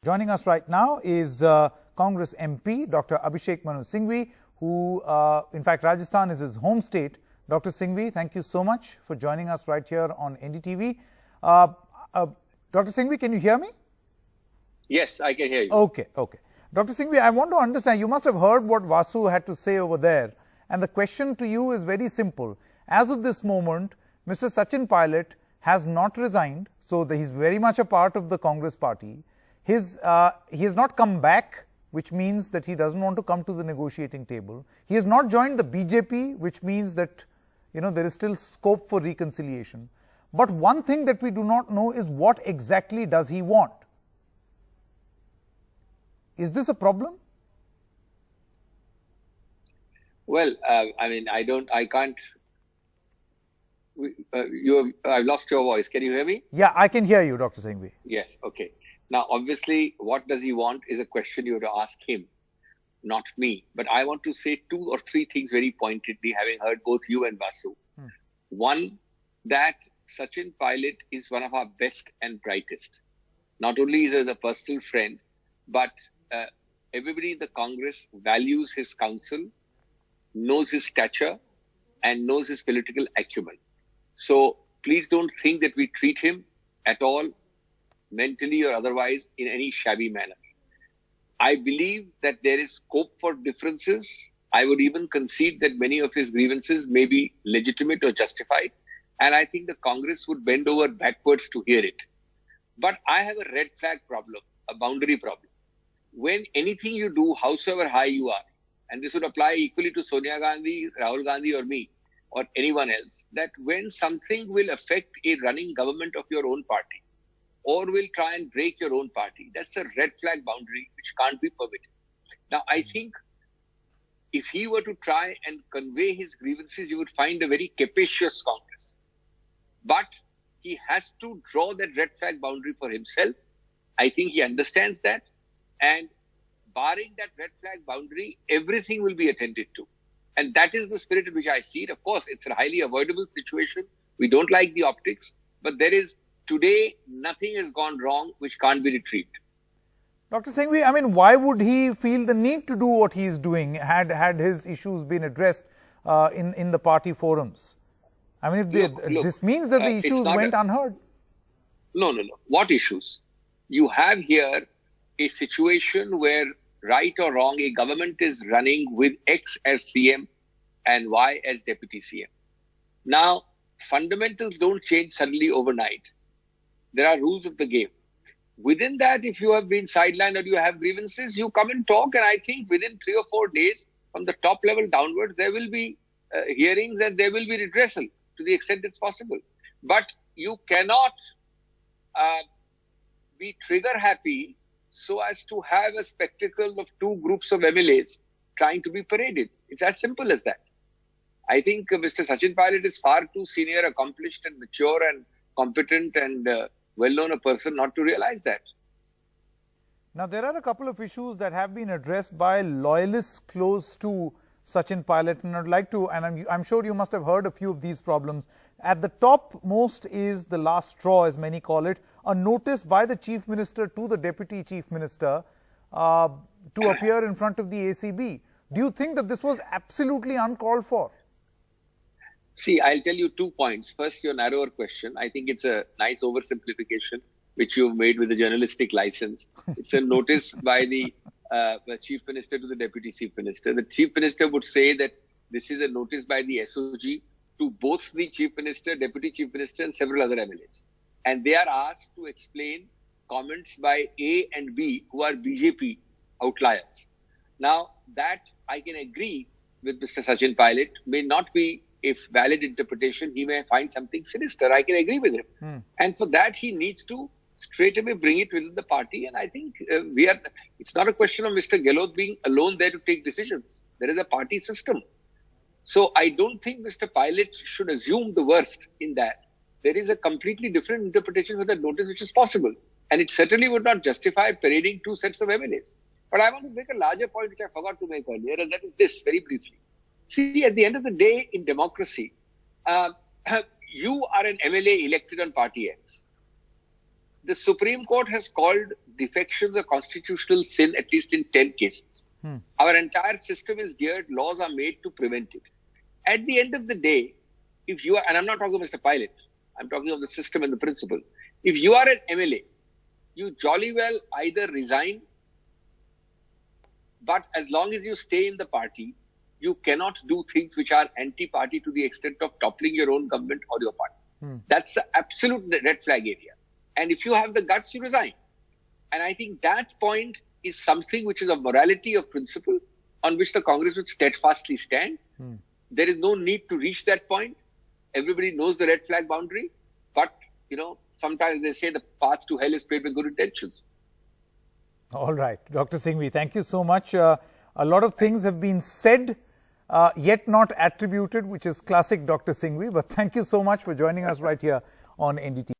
Joining us right now is Congress MP, Dr. Abhishek Singhvi, who, in fact, Rajasthan is his home state. Dr. Singhvi, thank you so much for joining us right here on NDTV. Dr. Singhvi, can you hear me? Yes, I can hear you. Okay. Dr. Singhvi, I want to understand, you must have heard what Vasu had to say over there. And the question to you is very simple. As of this moment, Mr. Sachin Pilot has not resigned, so he's very much a part of the Congress party. He has not come back, which means that he doesn't want to come to the negotiating table. He has not joined the BJP, which means that, there is still scope for reconciliation. But one thing that we do not know is what exactly does he want? Is this a problem? Well, I can't. I've lost your voice. Can you hear me? Yeah, I can hear you, Dr. Singhvi. Yes, okay. Now, obviously, what does he want is a question you have to ask him, not me. But I want to say 2 or 3 things very pointedly, having heard both you and Vasu. One, that Sachin Pilot is one of our best and brightest. Not only is he a personal friend, but everybody in the Congress values his counsel, knows his stature, and knows his political acumen. So please don't think that we treat him at all, mentally or otherwise, in any shabby manner. I believe that there is scope for differences. I would even concede that many of his grievances may be legitimate or justified. And I think the Congress would bend over backwards to hear it. But I have a red flag problem, a boundary problem. When anything you do, howsoever high you are, and this would apply equally to Sonia Gandhi, Rahul Gandhi or me, or anyone else, that when something will affect a running government of your own party, or will try and break your own party, that's a red flag boundary which can't be permitted. Now, I think if he were to try and convey his grievances, you would find a very capacious Congress. But he has to draw that red flag boundary for himself. I think he understands that. And barring that red flag boundary, everything will be attended to. And that is the spirit in which I see it. Of course, it's a highly avoidable situation. We don't like the optics, but today, nothing has gone wrong which can't be retrieved. Dr. Singhvi, why would he feel the need to do what he is doing had his issues been addressed in the party forums? This means that the issues went unheard. No. What issues? You have here a situation where, right or wrong, a government is running with X as CM and Y as Deputy CM. Now, fundamentals don't change suddenly overnight. There are rules of the game. Within that, if you have been sidelined or you have grievances, you come and talk. And I think within 3 or 4 days, from the top level downwards, there will be hearings and there will be redressal to the extent it's possible. But you cannot be trigger happy so as to have a spectacle of 2 groups of MLAs trying to be paraded. It's as simple as that. I think Mr. Sachin Pilot is far too senior, accomplished and mature and competent and well-known a person not to realize that. Now, there are a couple of issues that have been addressed by loyalists close to Sachin Pilot, and I'd like to, and I'm sure you must have heard a few of these problems. At the top most is the last straw, as many call it, a notice by the Chief Minister to the Deputy Chief Minister to appear in front of the ACB. Do you think that this was absolutely uncalled for? See, I'll tell you 2 points. First, your narrower question. I think it's a nice oversimplification which you've made with a journalistic license. It's a notice by the Chief Minister to the Deputy Chief Minister. The Chief Minister would say that this is a notice by the SOG to both the Chief Minister, Deputy Chief Minister and several other MLAs. And they are asked to explain comments by A and B who are BJP outliers. Now, that I can agree with Mr. Sachin Pilot may not be a valid interpretation. He may find something sinister. I can agree with him. And for that, he needs to straightaway bring it within the party. And I think it's not a question of Mr. Gehlot being alone there to take decisions. There is a party system. So I don't think Mr. Pilot should assume the worst in that. There is a completely different interpretation for that notice which is possible. And it certainly would not justify parading 2 sets of MLAs. But I want to make a larger point which I forgot to make earlier, and that is this, very briefly. See, at the end of the day, in democracy, you are an MLA elected on party X. the Supreme Court has called defections a constitutional sin at least in 10 cases. Our entire system is geared, laws are made to prevent it. At the end of the day, if you are, and I'm not talking of Mr. Pilot, I'm talking of the system and the principle. If you are an MLA, you jolly well either resign, but as long as you stay in the party, you cannot do things which are anti-party to the extent of toppling your own government or your party. That's the absolute red flag area. And if you have the guts, you resign. And I think that point is something which is a morality of principle on which the Congress would steadfastly stand. There is no need to reach that point. Everybody knows the red flag boundary. But, sometimes they say the path to hell is paved with good intentions. All right. Dr. Singhvi, thank you so much. A lot of things have been said, yet not attributed, which is classic Dr. Singhvi. But thank you so much for joining us right here on NDTV.